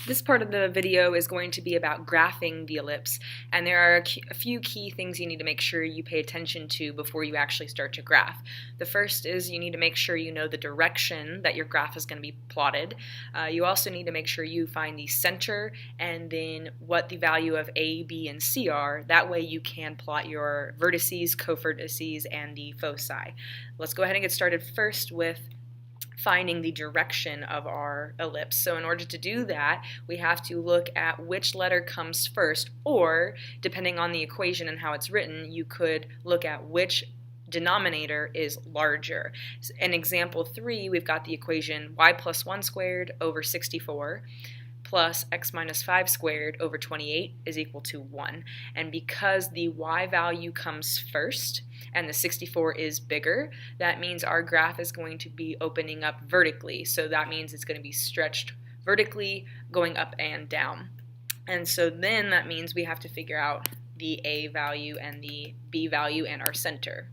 This part of the video is going to be about graphing the ellipse, and there are a few key things you need to make sure you pay attention to before you actually start to graph. The first is you need to make sure you know the direction that your graph is going to be plotted. You also need to make sure you find the center and then what the value of A, B, and C are. That way you can plot your vertices, covertices, and the foci. Let's go ahead and get started first with finding the direction of our ellipse. So in order to do that, we have to look at which letter comes first, or depending on the equation and how it's written, you could look at which denominator is larger. In example 3, we've got the equation y plus 1 squared over 64 plus x minus 5 squared over 28 is equal to 1. And because the y value comes first and the 64 is bigger, that means our graph is going to be opening up vertically. So that means it's going to be stretched vertically, going up and down. And so then that means we have to figure out the A value and the B value and our center.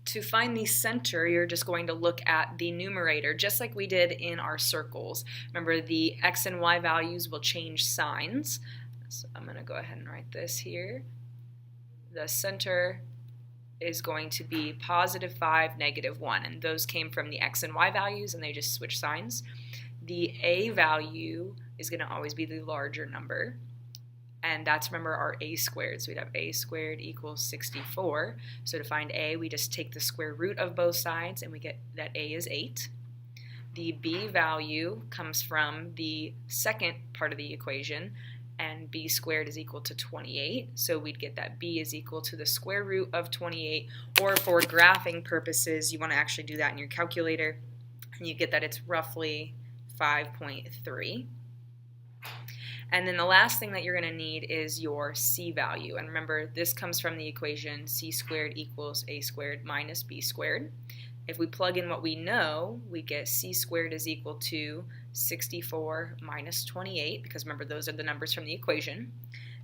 To find the center, you're just going to look at the numerator, just like we did in our circles. Remember, the x and y values will change signs. So I'm going to go ahead and write this here. The center is going to be positive 5, negative 1, and those came from the x and y values, and they just switch signs. The A value is going to always be the larger number. And that's, remember, our A squared. So we'd have A squared equals 64. So to find A, we just take the square root of both sides, and we get that A is 8. The B value comes from the second part of the equation, and B squared is equal to 28. So we'd get that B is equal to the square root of 28, or for graphing purposes, you want to actually do that in your calculator, and you get that it's roughly 5.3. And then the last thing that you're going to need is your C value. And remember, this comes from the equation C squared equals A squared minus B squared. If we plug in what we know, we get C squared is equal to 64 minus 28, because remember, those are the numbers from the equation.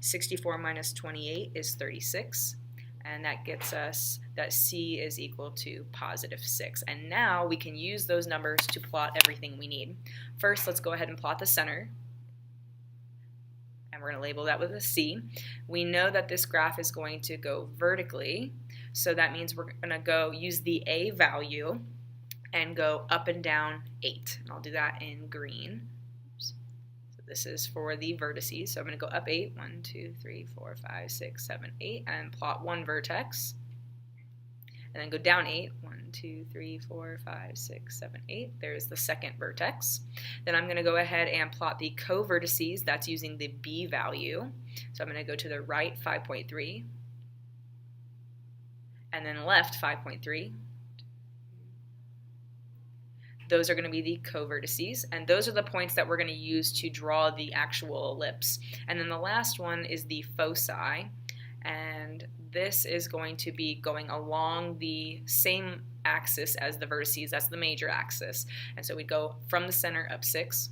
64 minus 28 is 36, and that gets us that C is equal to positive 6. And now we can use those numbers to plot everything we need. First, let's go ahead and plot the center. And we're going to label that with a C. We know that this graph is going to go vertically, so that means we're going to go use the A value and go up and down 8. And I'll do that in green. So this is for the vertices. So I'm going to go up 8, 1, 2, 3, 4, 5, 6, 7, 8, and plot one vertex. And then go down 8, 1, 2, 3, 4, 5, 6, 7, 8. There's the second vertex. Then I'm going to go ahead and plot the co-vertices. That's using the B value. So I'm going to go to the right 5.3, and then left 5.3. Those are going to be the co-vertices, and those are the points that we're going to use to draw the actual ellipse. And then the last one is the foci, and this is going to be going along the same axis as the vertices. That's the major axis. And so we go from the center up 6,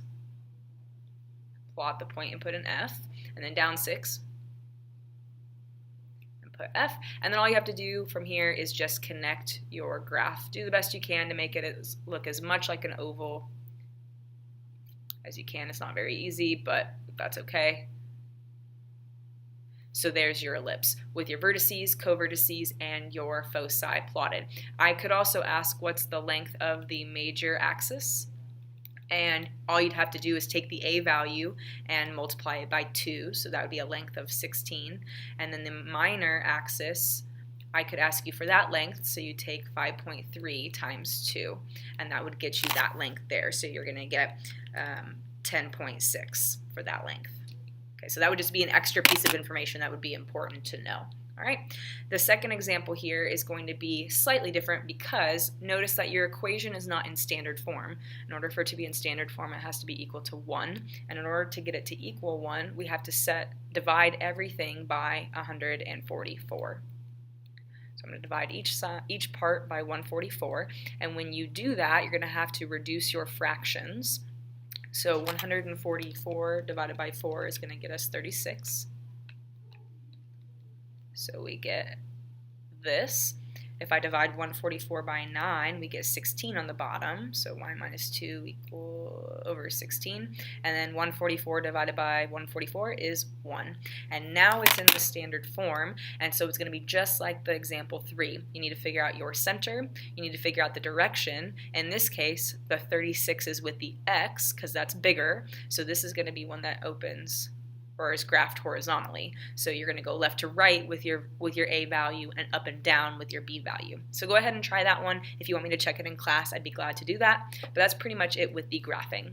plot the point and put an F, and then down 6 and put F. And then all you have to do from here is just connect your graph. Do the best you can to make it look as much like an oval as you can. It's not very easy, but that's okay. So there's your ellipse with your vertices, co-vertices, and your foci plotted. I could also ask what's the length of the major axis, and all you'd have to do is take the A value and multiply it by 2, so that would be a length of 16. And then the minor axis, I could ask you for that length, so you take 5.3 times 2, and that would get you that length there. So you're going to get 10.6 for that length. Okay, so that would just be an extra piece of information that would be important to know. All right, the second example here is going to be slightly different, because notice that your equation is not in standard form. In order for it to be in standard form, it has to be equal to 1. And in order to get it to equal 1, we have to divide everything by 144. So I'm going to divide each part by 144. And when you do that, you're going to have to reduce your fractions. So 144 divided by 4 is going to get us 36. So we get this. If I divide 144 by 9, we get 16 on the bottom, so y minus 2 equal over 16, and then 144 divided by 144 is 1. And now it's in the standard form, and so it's going to be just like the example 3. You need to figure out your center, you need to figure out the direction. In this case, the 36 is with the x, because that's bigger, so this is going to be one that opens or is graphed horizontally. So you're going to go left to right with your A value and up and down with your B value. So go ahead and try that one. If you want me to check it in class, I'd be glad to do that. But that's pretty much it with the graphing.